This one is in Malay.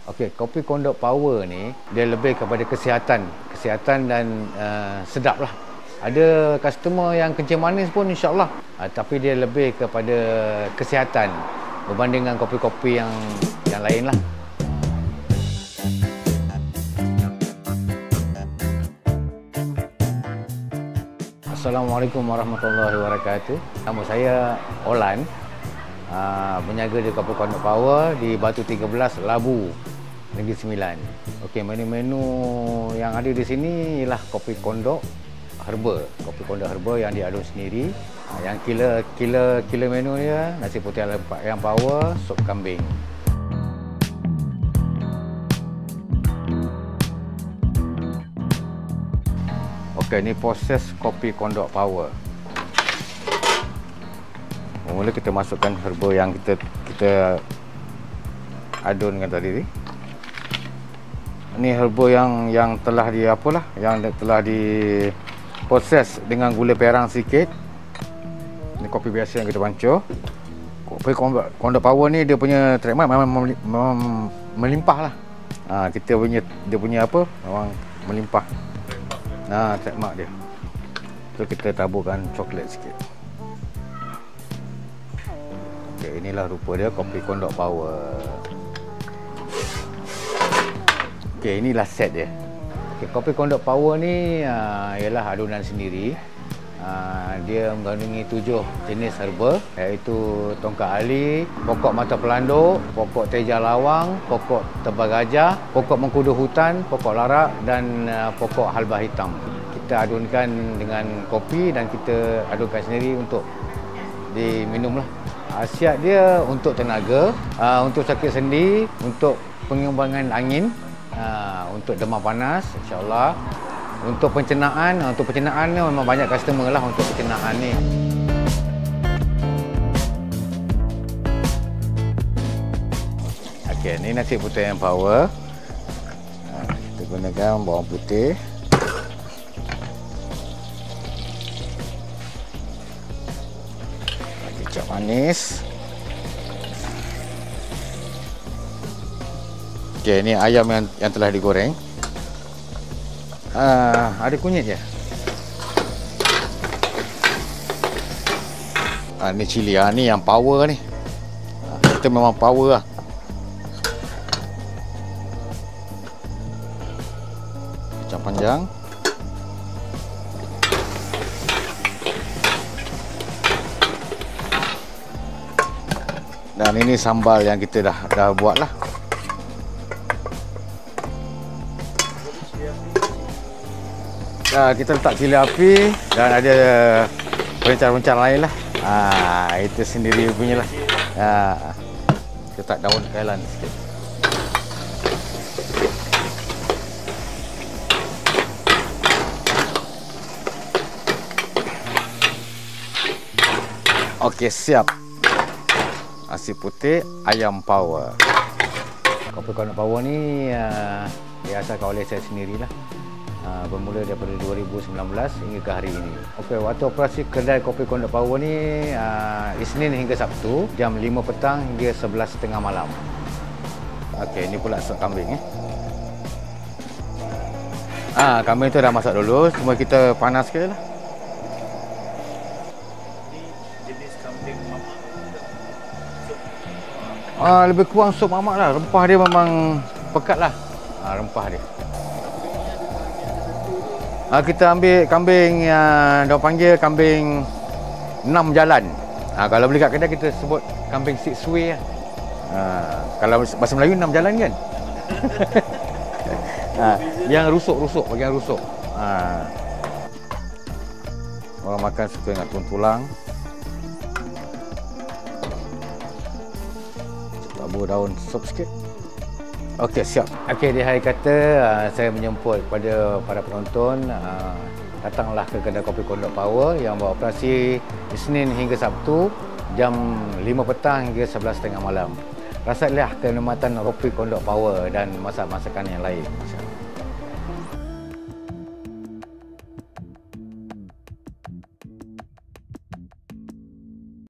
Okey, kopi Kondok Power ni dia lebih kepada kesihatan dan sedap lah. Ada customer yang kencing manis pun insya-Allah, tapi dia lebih kepada kesihatan berbanding dengan kopi-kopi yang lain lah. Assalamualaikum warahmatullahi wabarakatuh. Nama saya Olan, berniaga di kopi Kondok Power di Batu 13, Labu, Negeri Sembilan. Okey, menu-menu yang ada di sini ialah kopi kondok herba. Kopi kondok herba yang diadun sendiri. Yang killer menu dia nasi putih ayam power, sup kambing. Okey, ni proses kopi Kondok Power. Mula kita masukkan herba yang kita adunkan tadi ni. Ini herba yang telah telah diproses dengan gula perang sikit. Ini kopi biasa yang kita pancur. Kopi Kondok Power ni dia punya trademark memang melimpah lah. Dia punya apa? Memang melimpah. Trademark dia. So kita taburkan coklat sikit. Okey, inilah rupa dia kopi Kondok Power. Okey, inilah set dia. Okey, kopi Kondok Power ni ialah adunan sendiri. Dia mengandungi 7 jenis herba, iaitu tongkat ali, pokok mata pelanduk, pokok teja lawang, pokok tebal gajah, pokok mengkudu hutan, pokok larak dan pokok halbah hitam. Kita adunkan dengan kopi dan kita adunkan sendiri untuk diminum lah. Khasiat dia untuk tenaga, untuk sakit sendi, untuk pengembangan angin, untuk demam panas, insya-Allah. Untuk pencernaan ni memang banyak customer lah untuk pencernaan ni. Okey, ni nasi putih ayam power. Kita gunakan bawang putih. Kecap manis. Okey, ni ayam yang telah digoreng. Ada kunyit je. Ni cili. Ni yang power ni. Kita memang power lah. Kacang panjang. Dan ini sambal yang kita dah buat lah. Kita letak cili api dan ada perencar-perencar lain lah. Itu sendiri punya lah. Kita letak daun kailan sikit. Okey, siap. Nasi putih ayam power. Kopi Kondok Power ni diasaskan oleh saya sendirilah. Bermula daripada 2019 hingga ke hari ini. Okey, waktu operasi kedai kopi Kondok Power ni Isnin hingga Sabtu jam 5 petang hingga 11.30 malam. Okey, ini pula sup kambing. Kambing tu dah masak dulu, cuma kita panas sikit lah. Jenis kambing mamak. Lebih kurang sup mamak lah. Rempah dia memang pekat lah. Rempah dia. Kita ambil kambing yang dia panggil kambing 6 jalan. Kalau beli kat kedai kita sebut kambing 6 way lah. Kalau bahasa Melayu 6 jalan kan. Yang rusuk, bagian rusuk. Orang makan suka dengan tulang. Tabur daun sup sikit. Okey, siap. Okey, di hari kata saya menjemput kepada para penonton, datanglah ke kedai kopi Kondok Power yang beroperasi Isnin hingga Sabtu jam 5 petang hingga 11.30 malam. Rasalah kenikmatan kopi Kondok Power dan masak-masakan yang lain.